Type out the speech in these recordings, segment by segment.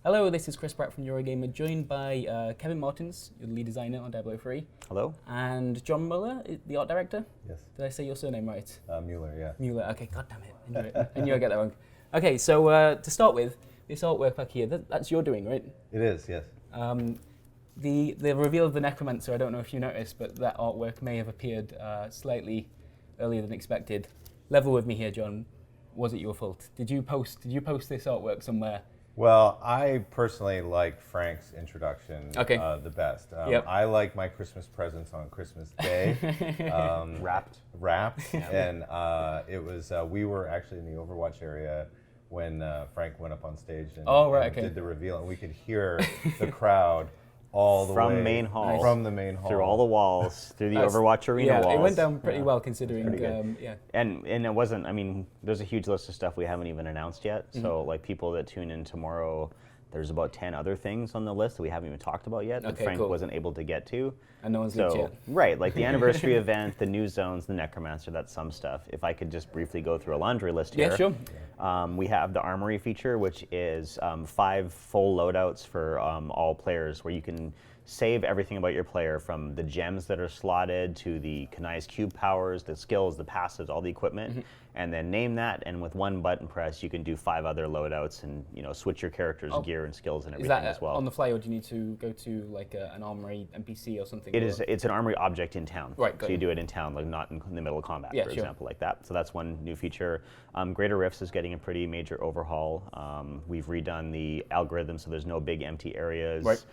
Hello, this is Chris Bratt from Eurogamer, joined by Kevin Martins, the lead designer on Diablo 3. Hello. And John Muller, the art director. Yes. Did I say your surname right? Mueller, yeah. Muller, okay, god damn it. I knew I'd get that wrong. Okay, so to start with, this artwork back here, that's your doing, right? It is, yes. The reveal of the Necromancer, I don't know if you noticed, but that artwork may have appeared slightly earlier than expected. Level with me here, John. Was it your fault? Did you post this artwork somewhere? Well, I personally like Frank's introduction the best. Yep. I like my Christmas presents on Christmas Day. Wrapped. And it was, we were actually in the Overwatch area when Frank went up on stage and did the reveal, and we could hear the crowd all the way From main hall. From the main hall. Through all the walls, through the Overwatch arena walls. Yeah, it went down pretty well considering, yeah. And it wasn't, I mean, there's a huge list of stuff we haven't even announced yet. So like people that tune in tomorrow, there's about 10 other things on the list that we haven't even talked about yet that Frank wasn't able to get to. And no one's leaked yet. Right, like the anniversary event, the new zones, the Necromancer, that's some stuff. If I could just briefly go through a laundry list here. Yeah, sure. We have the Armory feature, which is 5 full loadouts for all players, where you can save everything about your player, from the gems that are slotted to the Kanai's cube powers, the skills, the passives, all the equipment, and then name that, and with one button press you can do 5 other loadouts and switch your character's gear and skills and everything as well. On the fly, or do you need to go to like an Armory NPC or something? It's an Armory object in town. Right, so you do it in town, like not in the middle of combat, for sure. example, like that. So that's one new feature. Greater Rifts is getting a pretty major overhaul. We've redone the algorithm so there's no big empty areas. Right.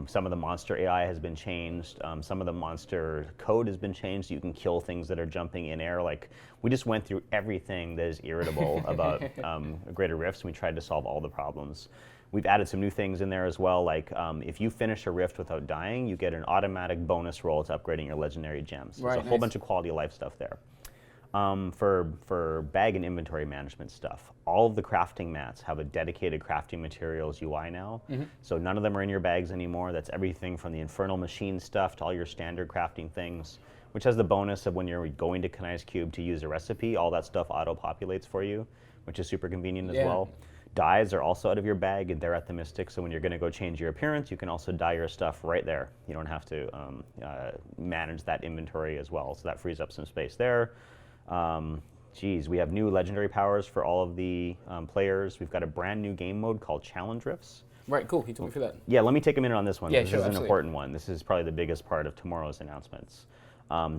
Some of the monster AI has been changed. Some of the monster code has been changed. You can kill things that are jumping in air. Like, we just went through everything that is irritable about Greater Rifts, and we tried to solve all the problems. We've added some new things in there as well, like if you finish a rift without dying, you get an automatic bonus roll to upgrading your legendary gems. Right, There's a whole bunch of quality of life stuff there. For bag and inventory management stuff, all of the crafting mats have a dedicated crafting materials UI now. So none of them are in your bags anymore. That's everything from the Infernal Machine stuff to all your standard crafting things, which has the bonus of when you're going to Kanai's Cube to use a recipe, all that stuff auto-populates for you, which is super convenient as well. Dyes are also out of your bag, and they're at the Mystic, so when you're going to go change your appearance, you can also dye your stuff right there. You don't have to manage that inventory as well, so that frees up some space there. We have new legendary powers for all of the players. We've got a brand new game mode called Challenge Rifts. Right, cool. Can you talk me through that? Yeah, let me take a minute on this one. Yeah, This sure, is an absolutely. important one. This is probably the biggest part of tomorrow's announcements.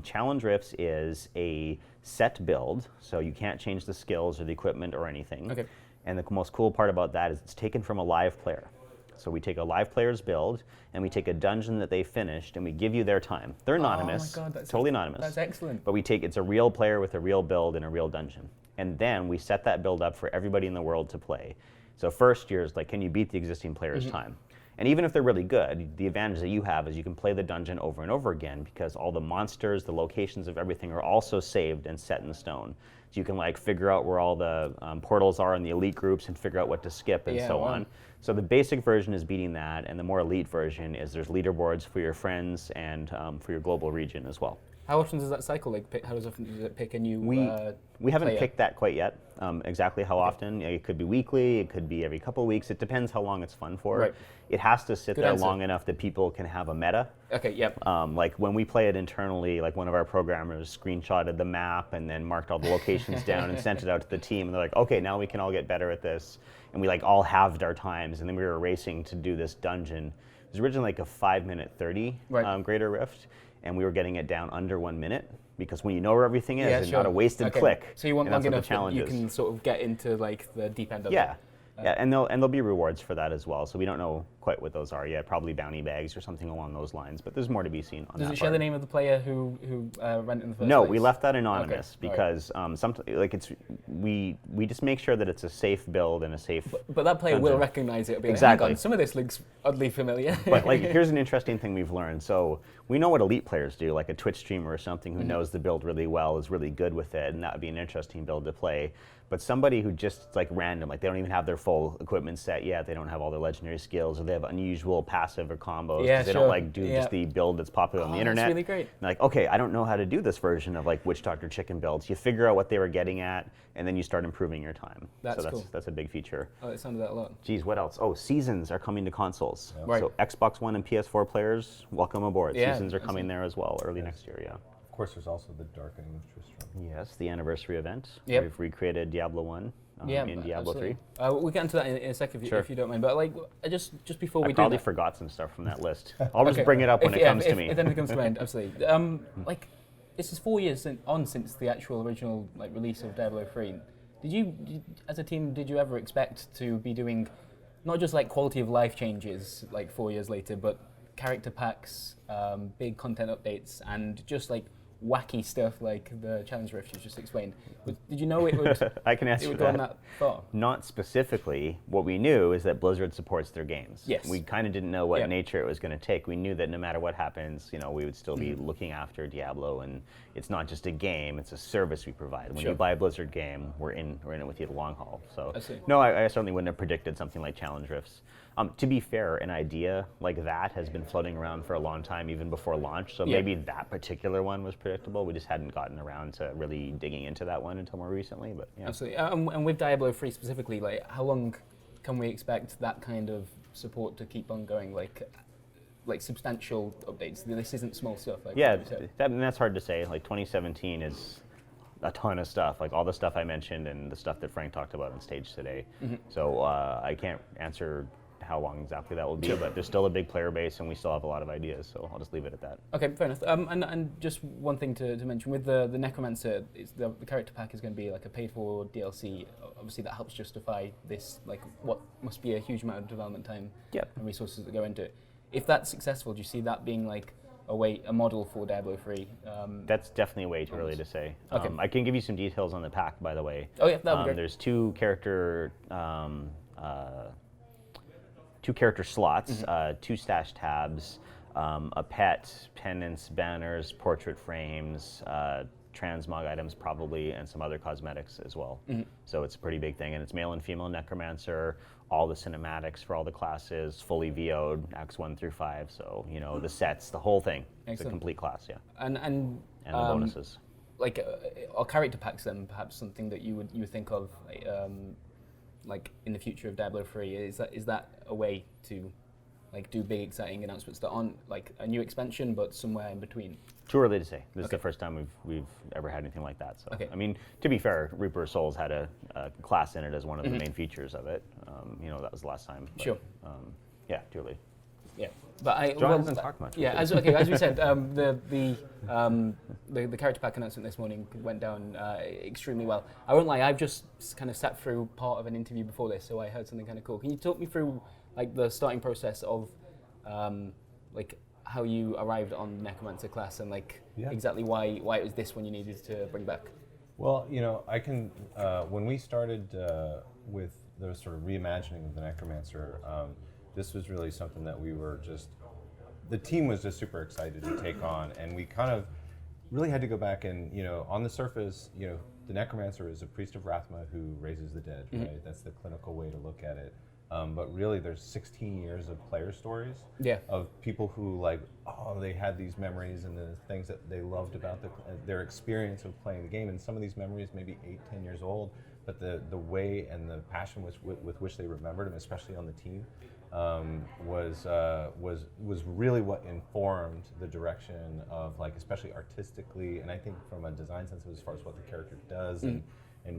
Challenge Rifts is a set build, so you can't change the skills or the equipment or anything. Okay. And the most cool part about that is it's taken from a live player. So we take a live player's build, and we take a dungeon that they finished, and we give you their time. They're anonymous, Oh my God, that's totally anonymous. That's excellent. But it's a real player with a real build in a real dungeon. And then we set that build up for everybody in the world to play. So first year is like, can you beat the existing player's time? And even if they're really good, the advantage that you have is you can play the dungeon over and over again, because all the monsters, the locations of everything are also saved and set in stone. So you can like figure out where all the portals are in the elite groups and figure out what to skip and so on. So the basic version is beating that, and the more elite version is there's leaderboards for your friends and for your global region as well. How often does that cycle? Like, how often does it pick a new We haven't player? picked that quite yet, exactly how often. It could be weekly, it could be every couple of weeks. It depends how long it's fun for. Right. It has to sit Good there answer. long enough that people can have a meta. Okay, yep. Like when we play it internally, like one of our programmers screenshotted the map and then marked all the locations down and sent it out to the team. And they're like, okay, now we can all get better at this. And we like all halved our times, and then we were racing to do this dungeon. It was originally like a 5-minute 30 Greater Rift, and we were getting it down under 1 minute, because when you know where everything is, and not a wasted click. So you want and long that's what enough that you can sort of get into like the deep end of it. Yeah, and there'll be rewards for that as well. So we don't know quite what those are yet. Probably bounty bags or something along those lines. But there's more to be seen on that. Does it share the name of the player who ran it in the first place? No, we left that anonymous because right. we just make sure that it's a safe build and a safe. But that player dungeon. will recognize it. Be Exactly. Like, hang on, some of this looks oddly familiar. But like, here's an interesting thing we've learned. So we know what elite players do, like a Twitch streamer or something who knows the build really well, is really good with it, and that would be an interesting build to play. But somebody who just like random, like they don't even have their full equipment set yet, they don't have all their legendary skills, or they have unusual passive or combos, Yeah, they don't like do just the build that's popular on the internet. That's really great. And like, okay, I don't know how to do this version of like Witch Doctor Chicken builds. You figure out what they were getting at, and then you start improving your time. That's so cool. That's a big feature. Oh, it sounded that a lot. Geez, what else? Oh, seasons are coming to consoles. Yeah. Right. So Xbox One and PS4 players, welcome aboard. Yeah, Seasons are coming there as well, early next year, yeah. Of course, there's also the Darkening of Tristram. Yes, the anniversary event. Yep. We've recreated Diablo 1 in Diablo 3. We'll get into that in a second if you don't mind. But like, just before we I do probably that, forgot some stuff from that list. I'll just bring it up when it comes to me. If then it comes to mind, absolutely. Like, this is 4 years since the actual original like release of Diablo 3. As a team, did you ever expect to be doing not just like quality of life changes like 4 years later, but character packs, big content updates, and just like wacky stuff like the challenge rift you just explained? Did you know it would? I can answer it would go on that far? Not specifically. What we knew is that Blizzard supports their games. Yes. We kind of didn't know what nature it was going to take. We knew that no matter what happens, we would still be looking after Diablo, and it's not just a game; it's a service we provide. When you buy a Blizzard game, we're in it with you the long haul. So no, I certainly wouldn't have predicted something like challenge rifts. To be fair, an idea like that has been floating around for a long time, even before launch. So maybe that particular one was predictable. We just hadn't gotten around to really digging into that one until more recently. But yeah. Absolutely. And with Diablo 3 specifically, like, how long can we expect that kind of support to keep on going? Like substantial updates. This isn't small stuff. Like that's hard to say. Like 2017 is a ton of stuff, like all the stuff I mentioned and the stuff that Frank talked about on stage today. So I can't answer how long exactly that will be, but there's still a big player base and we still have a lot of ideas, so I'll just leave it at that. Okay, fair enough. And just one thing to mention, with the Necromancer, the character pack is going to be like a paid-for DLC. Obviously that helps justify this, like what must be a huge amount of development time and resources that go into it. If that's successful, do you see that being like a model for Diablo 3? That's definitely way too early to say. Okay. I can give you some details on the pack, by the way. Oh yeah, that would be great. There's two character slots, 2 stash tabs, a pet, pendants, banners, portrait frames, transmog items probably, and some other cosmetics as well. So it's a pretty big thing, and it's male and female Necromancer, all the cinematics for all the classes, fully VO'd, Acts 1 through 5, so the sets, the whole thing. Excellent. It's a complete class, yeah. And the bonuses. Like, are character packs then perhaps something that you would think of like in the future of Diablo 3? Is that a way to like do big exciting announcements that aren't like a new expansion but somewhere in between? Too early to say. This is the first time we've ever had anything like that. So I mean, to be fair, Reaper of Souls had a class in it as one of the main features of it. That was the last time. But, sure. Yeah, too early. Yeah, but John hasn't talked much. Yeah, as we said, the character pack announcement this morning went down extremely well. I won't lie, I've just kind of sat through part of an interview before this, so I heard something kind of cool. Can you talk me through like the starting process of like how you arrived on the Necromancer class and like exactly why it was this one you needed to bring back? Well, I can when we started with the sort of reimagining of the Necromancer. This was really something that the team was just super excited to take on, and we kind of really had to go back and, on the surface, the Necromancer is a priest of Rathma who raises the dead, right? That's the clinical way to look at it. But really, there's 16 years of player stories of people who they had these memories and the things that they loved about their experience of playing the game, and some of these memories may be 8-10 years old, but the way and the passion with which they remembered them, especially on the team, was really what informed the direction of especially artistically, and I think from a design sense as far as what the character does, and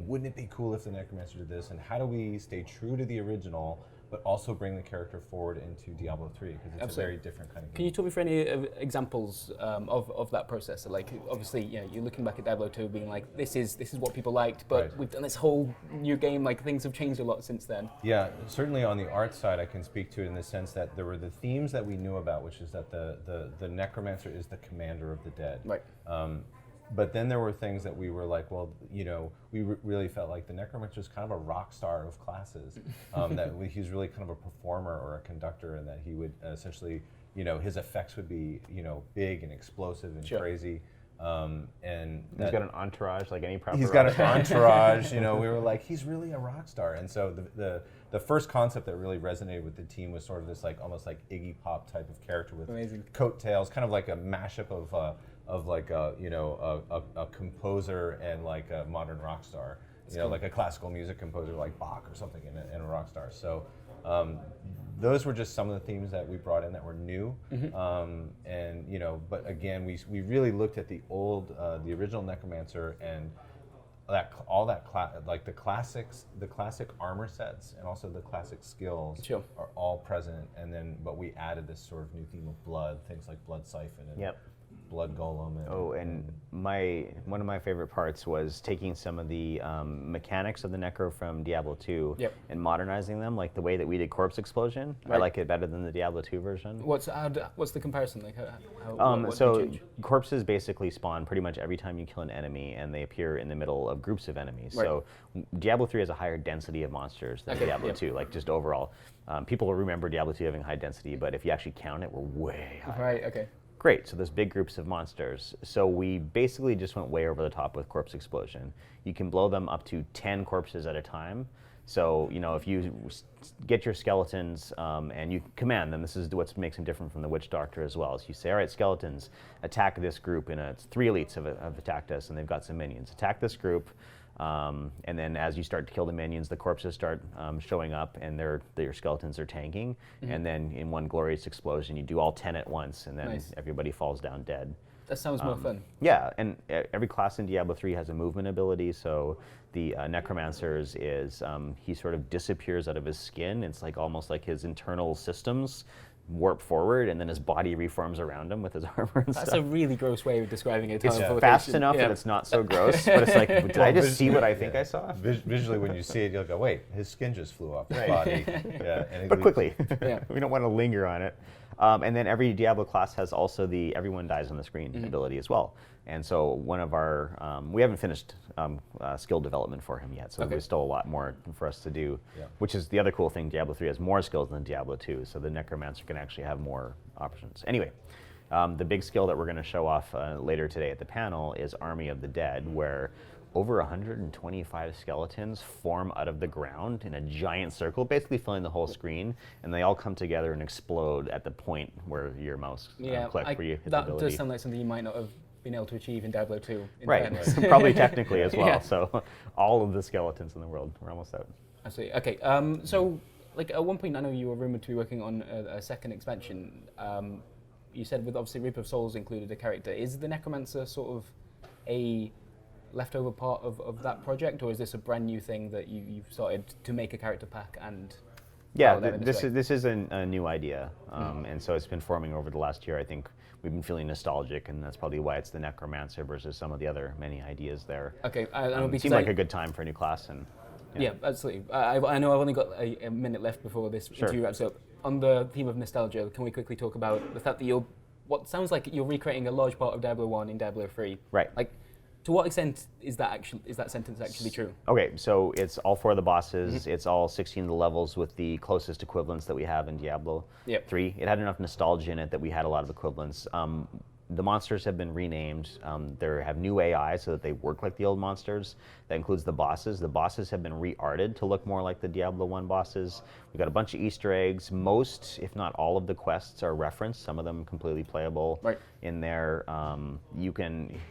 wouldn't it be cool if the Necromancer did this, and how do we stay true to the original but also bring the character forward into Diablo 3, because it's Absolutely. A very different kind of game. Can you talk me through any examples of that process? Like, obviously, you're looking back at Diablo 2 being like, this is what people liked, but we've done this whole new game, things have changed a lot since then. Yeah, certainly on the art side, I can speak to it in the sense that there were the themes that we knew about, which is that the Necromancer is the commander of the dead. Right. But then there were things that we were like, well, we really felt like the Necromancer is kind of a rock star of classes. That he was really kind of a performer or a conductor, and that he would essentially, his effects would be, big and explosive and crazy. And He's got an entourage like any proper he's got rock an entourage. You know, we were like, he's really a rock star. And so the first concept that really resonated with the team was sort of this like almost like Iggy Pop type of character with coattails, kind of like a mashup of like a, you know, a composer and like a modern rock star. You know, like a classical music composer like Bach or something and a rock star. So those were just some of the themes that we brought in that were new. And, you know, but again, we really looked at the original Necromancer and like the classic armor sets and also the classic skills are all present. And then, but we added this sort of new theme of blood, things like Blood Siphon and Blood Golem. And one of my favorite parts was taking some of the mechanics of the Necro from Diablo 2 and modernizing them, like the way that we did Corpse Explosion. I like it better than the Diablo 2 version. What's the comparison like? So corpses basically spawn pretty much every time you kill an enemy, and they appear in the middle of groups of enemies. Right. So Diablo 3 has a higher density of monsters than Diablo 2, like just overall. People will remember Diablo 2 having high density, but if you actually count it, we're way higher. Right, okay. Great, so there's big groups of monsters. So we basically just went way over the top with Corpse Explosion. You can blow them up to 10 corpses at a time. So, you know, if you get your skeletons and you command them, this is what makes them different from the Witch Doctor as well. So you say, all right, skeletons, attack this group. It's 3 elites have attacked us, and they've got some minions. Attack this group. And then as you start to kill the minions, the corpses start showing up, and your skeletons are tanking. And then in one glorious explosion, you do all 10 at once, and then everybody falls down dead. That sounds more fun. Yeah, and every class in Diablo 3 has a movement ability. So the Necromancer's is he sort of disappears out of his skin. It's like almost like his internal systems warp forward, and then his body reforms around him with his armor and stuff. That's a really gross way of describing it. It's fast enough that it's not so gross, but it's like, did I just see what I think I saw? Visually, when you see it, you'll go, wait, his skin just flew off his body. But quickly. We don't want to linger on it. And then every Diablo class has also the everyone dies on the screen ability as well. And so one of our, we haven't finished skill development for him yet, so there's still a lot more for us to do, which is the other cool thing. Diablo 3 has more skills than Diablo 2, so the Necromancer can actually have more options. Anyway, the big skill that we're going to show off later today at the panel is Army of the Dead, where over 125 skeletons form out of the ground in a giant circle, basically filling the whole screen, and they all come together and explode at the point where your mouse clicked, where you hit the ability. That does sound like something you might not have been able to achieve in Diablo 2. Right, probably technically as well. So all of the skeletons in the world, we're almost out. I see. Okay, so like at one point I know you were rumored to be working on a second expansion. You said with obviously Reap of Souls included a character. Is the Necromancer sort of a leftover part of that project, or is this a brand new thing that you've started to make a character pack and? Yeah, this is a new idea, and so it's been forming over the last year. I think we've been feeling nostalgic, and that's probably why it's the Necromancer versus some of the other many ideas there. Okay, it seemed like a good time for a new class, and yeah, absolutely. I know I've only got a minute left before this interview wraps up. On the theme of nostalgia, can we quickly talk about the fact that what sounds like you're recreating a large part of Diablo 1 in Diablo 3? Right. Like, to what extent is that sentence actually true? Okay, so it's all 4 of the bosses. It's all 16 of the levels with the closest equivalents that we have in Diablo 3. It had enough nostalgia in it that we had a lot of equivalents. The monsters have been renamed. They have new AI so that they work like the old monsters. That includes the bosses. The bosses have been re-arted to look more like the Diablo 1 bosses. We've got a bunch of Easter eggs. Most, if not all of the quests are referenced, some of them completely playable in there.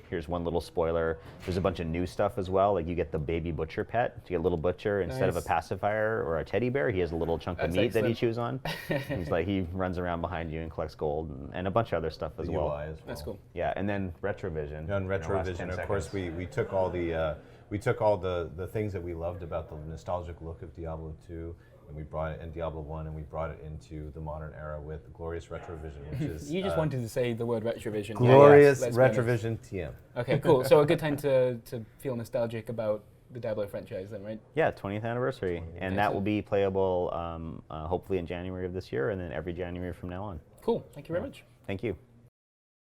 Here's one little spoiler, there's a bunch of new stuff as well. Like you get the baby butcher pet. You get a little butcher instead of a pacifier or a teddy bear. He has a little chunk of meat that he chews on. He runs around behind you and collects gold and a bunch of other stuff as well. That's cool. Yeah, and then Retrovision. On Retrovision, of course, we took all the things that we loved about the nostalgic look of Diablo 2, and we brought it in Diablo 1, and we brought it into the modern era with glorious Retrovision, which is you just wanted to say the word Retrovision. Glorious Retrovision TM. Okay, cool. So a good time to feel nostalgic about the Diablo franchise, then, right? Yeah, 20th anniversary, and that will be playable hopefully in January of this year, and then every January from now on. Cool. Thank you very much. Thank you.